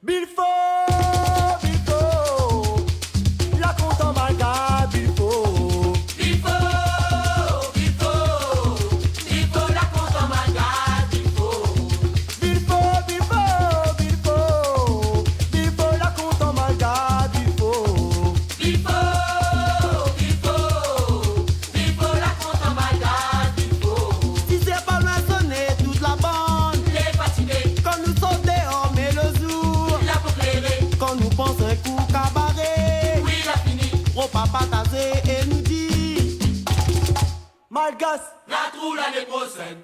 Bilfo, la compte en malga, Bilfo. Bilfo, la compte en malga, Bilfo. Bilfo, la compte en malga, Bilfo. Bilfo, la compte en malga, Bilfo. Si c'est pas loin sonner toute la bande, Les fatigués, quand nous sommes dehors mais le jour, la pour clairer, quand nous pensons un coup cabaret, oui, la fini. gros papa tasé et nous dit Malgas, la trou l'année prochaine.